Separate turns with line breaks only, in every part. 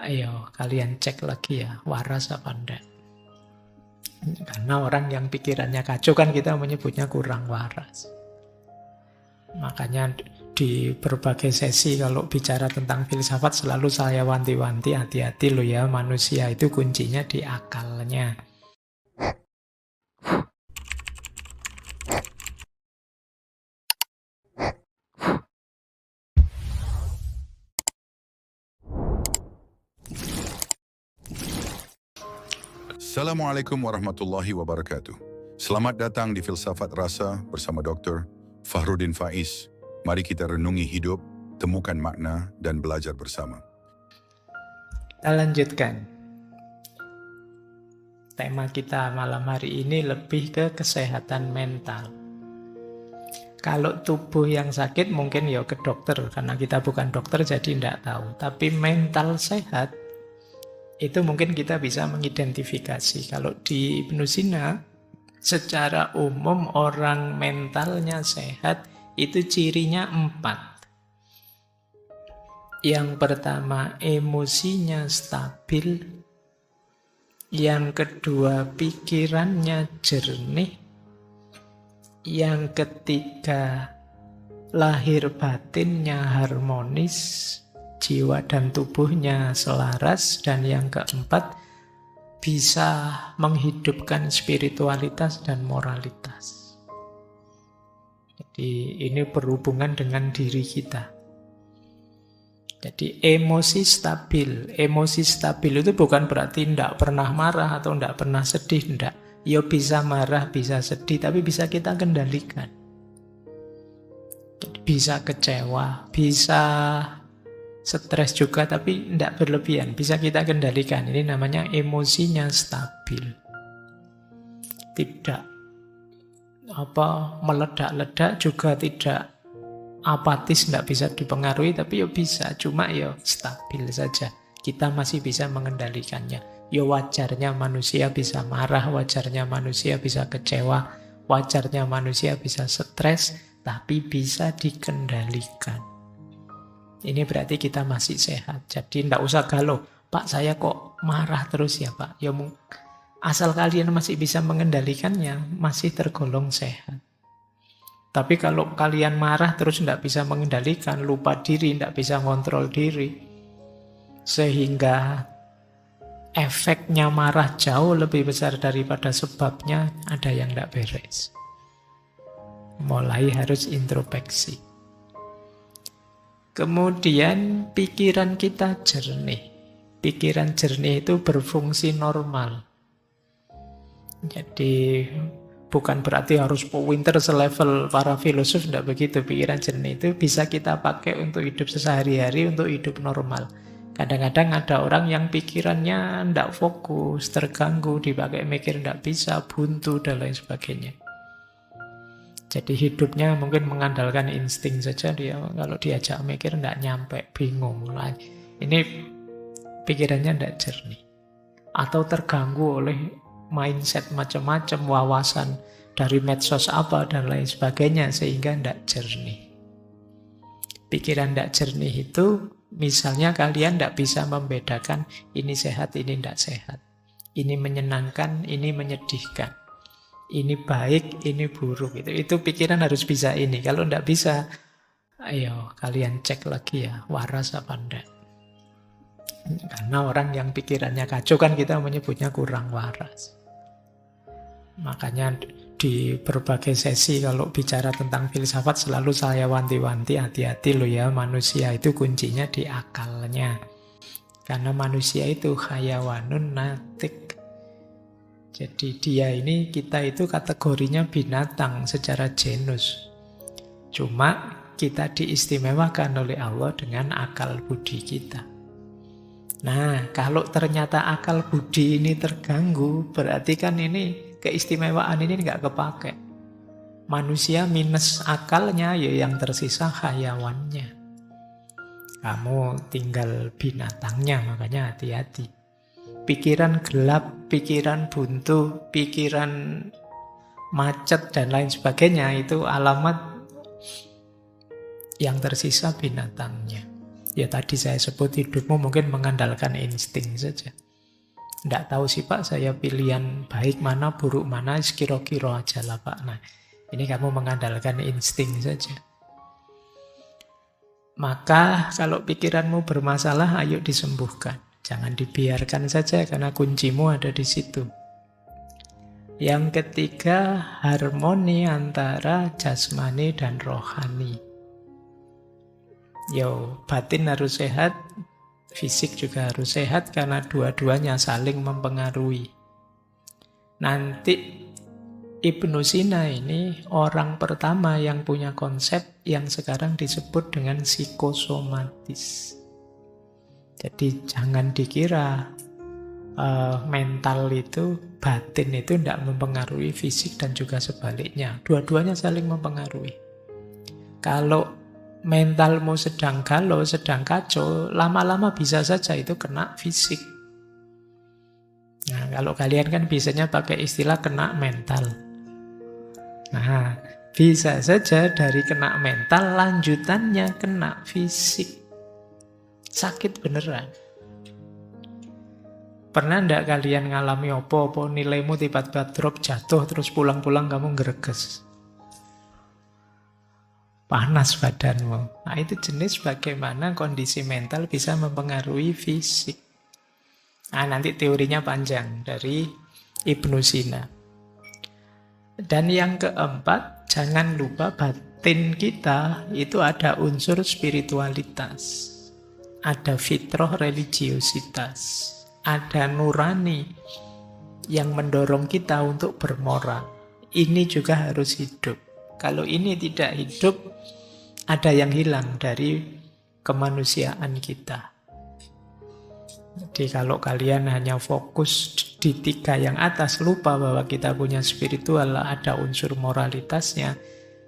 Ayo kalian cek lagi ya, waras apa enggak. Karena orang yang pikirannya kacau kan kita menyebutnya kurang waras. Makanya di berbagai sesi kalau bicara tentang filsafat selalu saya wanti-wanti, hati-hati loh ya, manusia itu kuncinya di akalnya.
Assalamualaikum warahmatullahi wabarakatuh. Selamat datang di Filsafat Rasa bersama Dr. Fahrudin Faiz. Mari kita renungi hidup, temukan makna, dan belajar bersama.
Kita lanjutkan. Tema kita malam hari ini lebih ke kesehatan mental. Kalau tubuh yang sakit mungkin ya ke dokter, karena kita bukan dokter jadi tidak tahu. Tapi mental sehat, itu mungkin kita bisa mengidentifikasi. Kalau di Ibnu Sina, secara umum orang mentalnya sehat, itu cirinya 4. Yang pertama, emosinya stabil. Yang kedua, pikirannya jernih. Yang ketiga, lahir batinnya harmonis, jiwa dan tubuhnya selaras. Dan yang keempat, bisa menghidupkan spiritualitas dan moralitas. Jadi ini berhubungan dengan diri kita. Jadi emosi stabil. Emosi stabil itu bukan berarti tidak pernah marah atau tidak pernah sedih, tidak. Ya bisa marah, bisa sedih, tapi bisa kita kendalikan. Jadi bisa kecewa, bisa stres juga, tapi tidak berlebihan. Bisa kita kendalikan. Ini namanya emosinya stabil. Tidak meledak-ledak, juga tidak apatis, tidak bisa dipengaruhi, tapi ya bisa. Cuma ya stabil saja. Kita masih bisa mengendalikannya. Ya wajarnya manusia bisa marah, wajarnya manusia bisa kecewa, wajarnya manusia bisa stres, tapi bisa dikendalikan. Ini berarti kita masih sehat. Jadi tidak usah galau. Pak, saya kok marah terus ya Pak? Ya asal kalian masih bisa mengendalikannya, masih tergolong sehat. Tapi kalau kalian marah terus tidak bisa mengendalikan, lupa diri, tidak bisa ngontrol diri, sehingga efeknya marah jauh lebih besar daripada sebabnya, ada yang tidak beres. Mulai harus introspeksi. Kemudian pikiran kita jernih. Pikiran jernih itu berfungsi normal. Jadi bukan berarti harus pinter selevel para filosof, tidak begitu. Pikiran jernih itu bisa kita pakai untuk hidup sehari-hari, untuk hidup normal. Kadang-kadang ada orang yang pikirannya tidak fokus, terganggu, dipakai mikir tidak bisa, buntu, dan lain sebagainya. Jadi hidupnya mungkin mengandalkan insting saja, dia kalau diajak mikir tidak nyampe, bingung. Ini pikirannya tidak jernih. Atau terganggu oleh mindset macam-macam, wawasan dari medsos apa dan lain sebagainya, sehingga tidak jernih. Pikiran tidak jernih itu, misalnya kalian tidak bisa membedakan ini sehat, ini tidak sehat. Ini menyenangkan, ini menyedihkan. Ini baik, ini buruk. Itu pikiran harus bisa ini. Kalau tidak bisa, ayo kalian cek lagi ya, waras apa enggak. Karena orang yang pikirannya kacau kan kita menyebutnya kurang waras. Makanya di berbagai sesi kalau bicara tentang filsafat selalu saya wanti-wanti, hati-hati loh ya, manusia itu kuncinya di akalnya. Karena manusia itu hayawanun natik. Jadi kita itu kategorinya binatang secara genus. Cuma kita diistimewakan oleh Allah dengan akal budi kita. Nah, kalau ternyata akal budi ini terganggu, berarti kan ini keistimewaan ini nggak kepake. Manusia minus akalnya, ya yang tersisa hayawannya. Kamu tinggal binatangnya, makanya hati-hati. Pikiran gelap, pikiran buntu, pikiran macet, dan lain sebagainya, itu alamat yang tersisa binatangnya. Ya tadi saya sebut hidupmu mungkin mengandalkan insting saja. Tidak tahu sih Pak, saya pilihan baik mana, buruk mana, kira-kira aja lah Pak. Nah, ini kamu mengandalkan insting saja. Maka kalau pikiranmu bermasalah, ayo disembuhkan. Jangan dibiarkan saja karena kuncimu ada di situ. Yang ketiga, harmoni antara jasmani dan rohani. Batin harus sehat, fisik juga harus sehat karena dua-duanya saling mempengaruhi. Nanti Ibnu Sina ini orang pertama yang punya konsep yang sekarang disebut dengan psikosomatis. Jadi jangan dikira mental itu, batin itu tidak mempengaruhi fisik dan juga sebaliknya. Dua-duanya saling mempengaruhi. Kalau mentalmu sedang galau, sedang kacau, lama-lama bisa saja itu kena fisik. Nah, kalau kalian kan biasanya pakai istilah kena mental. Nah, bisa saja dari kena mental, lanjutannya kena fisik. Sakit beneran. Pernah enggak kalian ngalami apa-apa, nilaimu tiba-tiba drop, jatuh, terus pulang-pulang kamu ngereges? Panas badanmu. Nah, itu jenis bagaimana kondisi mental bisa mempengaruhi fisik. Nah, nanti teorinya panjang dari Ibnu Sina. Dan yang keempat, jangan lupa batin kita itu ada unsur spiritualitas. Ada fitrah religiositas. Ada nurani yang mendorong kita untuk bermoral. Ini juga harus hidup. Kalau ini tidak hidup, ada yang hilang dari kemanusiaan kita. Jadi kalau kalian hanya fokus di 3 yang atas, lupa bahwa kita punya spiritual, ada unsur moralitasnya,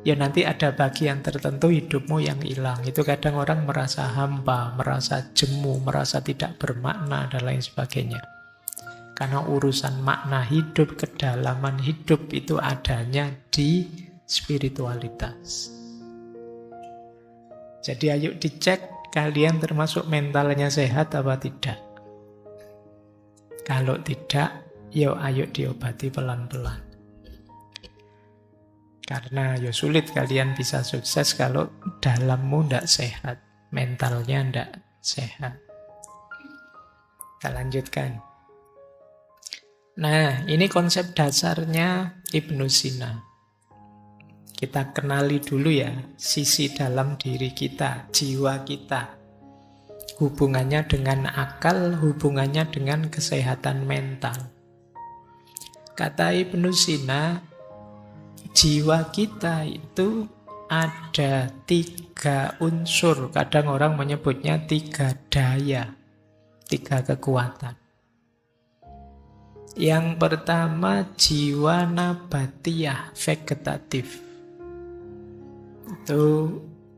ya nanti ada bagian tertentu hidupmu yang hilang. Itu kadang orang merasa hampa, merasa jemu, merasa tidak bermakna, dan lain sebagainya. Karena urusan makna hidup, kedalaman hidup itu adanya di spiritualitas. Jadi ayo dicek kalian termasuk mentalnya sehat apa tidak. Kalau tidak, ayo diobati pelan-pelan. Karena sulit kalian bisa sukses kalau dalammu tidak sehat, mentalnya tidak sehat. Kita lanjutkan. Nah, ini konsep dasarnya Ibnu Sina. Kita kenali dulu ya, sisi dalam diri kita, jiwa kita. Hubungannya dengan akal, hubungannya dengan kesehatan mental. Kata Ibnu Sina, jiwa kita itu ada 3 unsur. Kadang orang menyebutnya 3 daya, 3 kekuatan. Yang pertama, jiwa nabatiyah, vegetatif. Itu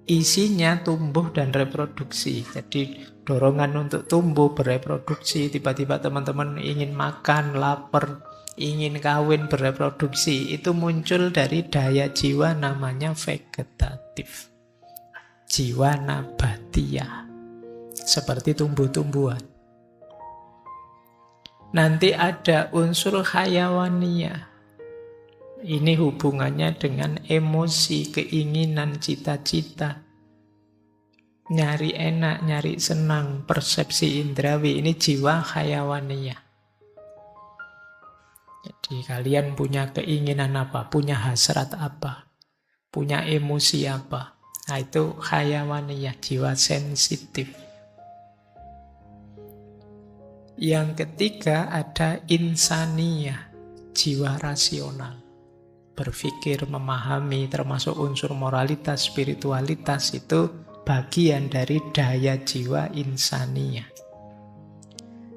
isinya tumbuh dan reproduksi. Jadi dorongan untuk tumbuh, bereproduksi. Tiba-tiba teman-teman ingin makan, lapar, ingin kawin, bereproduksi. Itu muncul dari daya jiwa namanya vegetatif. Jiwa nabatiyah. Seperti tumbuh-tumbuhan. Nanti ada unsur hayawaniyah. Ini hubungannya dengan emosi, keinginan, cita-cita. Nyari enak, nyari senang, persepsi indrawi. Ini jiwa hayawaniyah. Jadi kalian punya keinginan apa, punya hasrat apa, punya emosi apa. Nah itu hayawaniyah, jiwa sensitif. Yang ketiga ada insaniyah, jiwa rasional. Berpikir, memahami, termasuk unsur moralitas, spiritualitas, itu bagian dari daya jiwa insaniyah.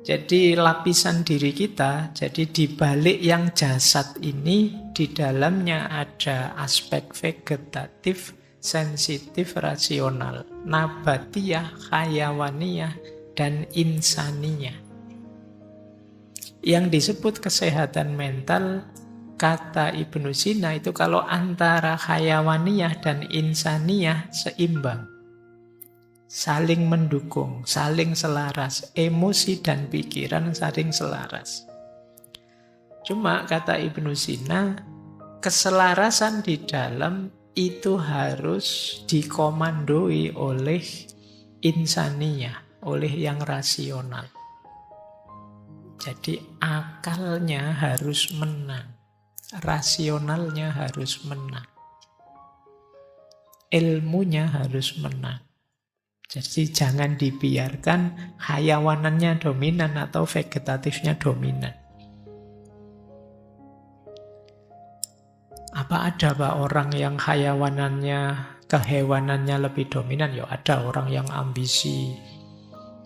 Jadi lapisan diri kita, jadi di balik yang jasad ini, di dalamnya ada aspek vegetatif, sensitif, rasional, nabatiyah, hayawaniyah, dan insaniyah. Yang disebut kesehatan mental, kata Ibnu Sina itu kalau antara hayawaniyah dan insaniyah seimbang. saling mendukung, saling selaras, emosi dan pikiran saling selaras. Cuma kata Ibnu Sina, keselarasan di dalam itu harus dikomandoi oleh insaniyah, oleh yang rasional. Jadi akalnya harus menang, rasionalnya harus menang, ilmunya harus menang. Jadi jangan dibiarkan hayawanannya dominan atau vegetatifnya dominan. Apa ada Pak orang yang hayawanannya, kehewanannya lebih dominan? Ya ada orang yang ambisi,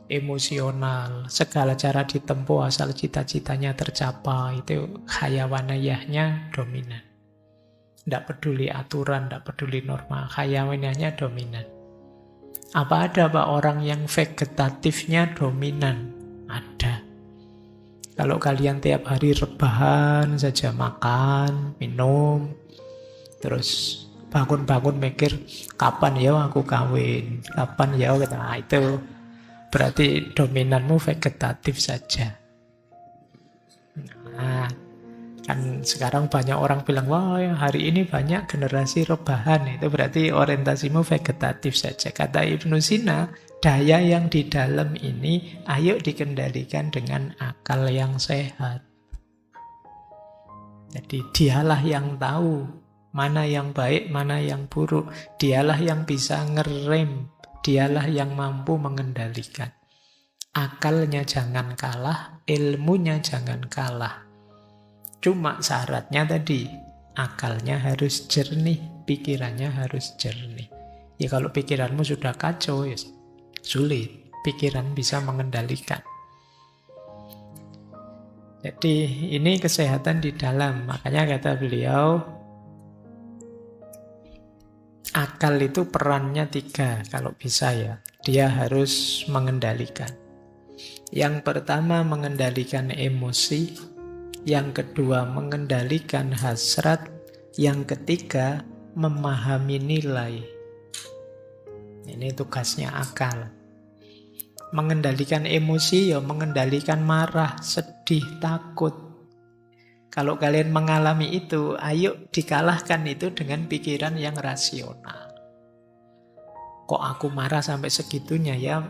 emosional, segala cara ditempuh asal cita-citanya tercapai, itu hayawaniyahnya dominan. Tidak peduli aturan, tidak peduli norma, hayawaniyahnya dominan. Apa ada Pak orang yang vegetatifnya dominan? Ada. Kalau kalian tiap hari rebahan saja, makan, minum, terus bangun-bangun mikir, kapan ya aku kawin, kapan ya aku, nah itu berarti dominanmu vegetatif saja. Nah, kan sekarang banyak orang bilang, wah hari ini banyak generasi rebahan. Itu berarti orientasimu vegetatif saja. Kata Ibnu Sina, daya yang di dalam ini ayo dikendalikan dengan akal yang sehat. Jadi dialah yang tahu mana yang baik, mana yang buruk. Dialah yang bisa ngerem. Dialah yang mampu mengendalikan. Akalnya jangan kalah, ilmunya jangan kalah. Cuma syaratnya tadi, akalnya harus jernih, pikirannya harus jernih. Ya kalau pikiranmu sudah kacau, ya sulit. Pikiran bisa mengendalikan. Jadi ini kesehatan di dalam. Makanya kata beliau, akal itu perannya 3 kalau bisa ya. Dia harus mengendalikan. Yang pertama mengendalikan emosi, yang kedua mengendalikan hasrat, yang ketiga memahami nilai. Ini tugasnya akal. Mengendalikan emosi ya mengendalikan marah, sedih, takut. Kalau kalian mengalami itu, ayo dikalahkan itu dengan pikiran yang rasional. Kok aku marah sampai segitunya ya?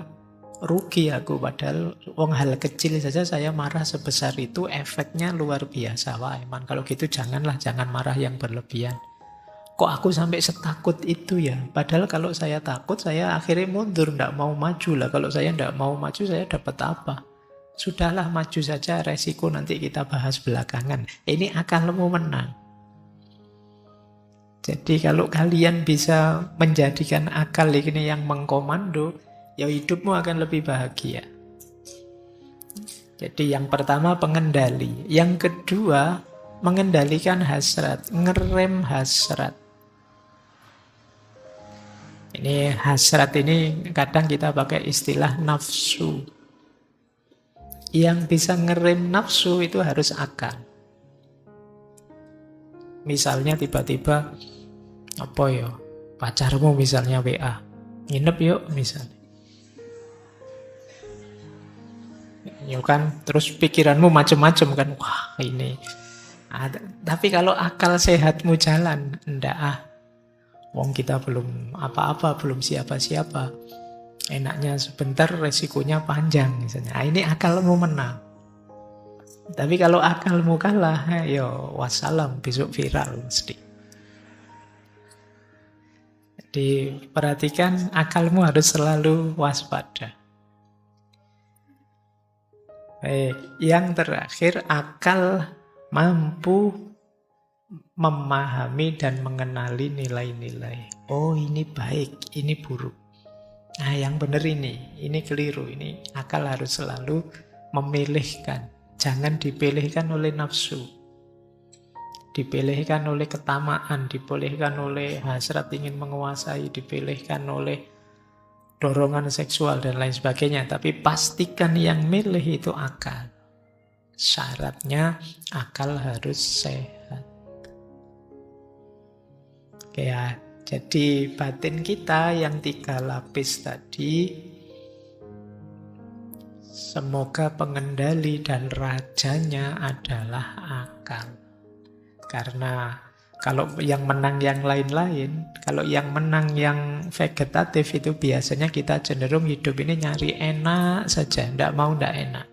Rugi aku, padahal hal kecil saja saya marah sebesar itu, efeknya luar biasa. Wah emang kalau gitu jangan marah yang berlebihan. Kok aku sampai setakut itu ya? Padahal kalau saya takut, saya akhirnya mundur, tidak mau maju lah. Kalau saya tidak mau maju, saya dapat apa? Sudahlah maju saja, resiko nanti kita bahas belakangan. Ini akalmu menang. Jadi kalau kalian bisa menjadikan akal ini yang mengkomando, ya hidupmu akan lebih bahagia. Jadi yang pertama pengendali. Yang kedua mengendalikan hasrat, ngerem hasrat. Ini hasrat ini kadang kita pakai istilah nafsu. Yang bisa ngerem nafsu itu harus akal. Misalnya tiba-tiba apa ya, pacarmu misalnya WA, nginep yuk misalnya. Ya kan, terus pikiranmu macam-macam kan, wah ini. Tapi kalau akal sehatmu jalan, enggak wong kita belum apa-apa, belum siapa-siapa. Enaknya sebentar, resikonya panjang misalnya. Ini akalmu menang. Tapi kalau akalmu kalah, yo wassalam, besok viral mesti. Jadi perhatikan, akalmu harus selalu waspada. Baik, yang terakhir, akal mampu memahami dan mengenali nilai-nilai. Oh ini baik, ini buruk. Nah yang benar ini keliru. Ini akal harus selalu memilihkan. Jangan dipilihkan oleh nafsu. Dipilihkan oleh ketamaan, dipilihkan oleh hasrat ingin menguasai, dipilihkan oleh dorongan seksual dan lain sebagainya. Tapi pastikan yang milih itu akal. Syaratnya akal harus sehat. Oke ya, Jadi batin kita yang 3 lapis tadi, semoga pengendali dan rajanya adalah akal. Karena kalau yang menang yang lain-lain, kalau yang menang yang vegetatif itu biasanya kita cenderung hidup ini nyari enak saja, ndak mau ndak enak.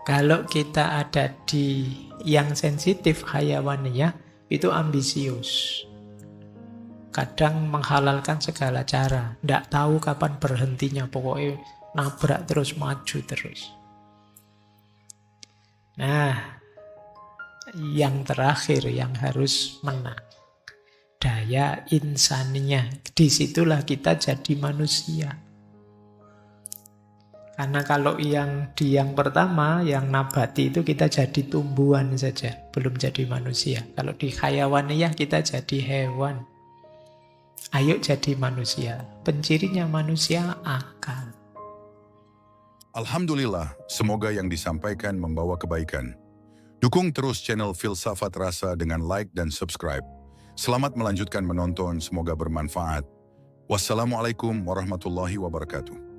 Kalau kita ada di yang sensitif hayawaniyah, itu ambisius. Kadang menghalalkan segala cara, ndak tahu kapan berhentinya, pokoknya nabrak terus, maju terus. Nah, yang terakhir yang harus menang, daya insaniyah. Disitulah kita jadi manusia. Karena kalau yang di yang pertama, yang nabati itu kita jadi tumbuhan saja, belum jadi manusia. Kalau di hayawaniyah kita jadi hewan. Ayo jadi manusia. Pencirinya manusia akal.
Alhamdulillah, semoga yang disampaikan membawa kebaikan. Dukung terus channel Filsafat Rasa dengan like dan subscribe. Selamat melanjutkan menonton, semoga bermanfaat. Wassalamualaikum warahmatullahi wabarakatuh.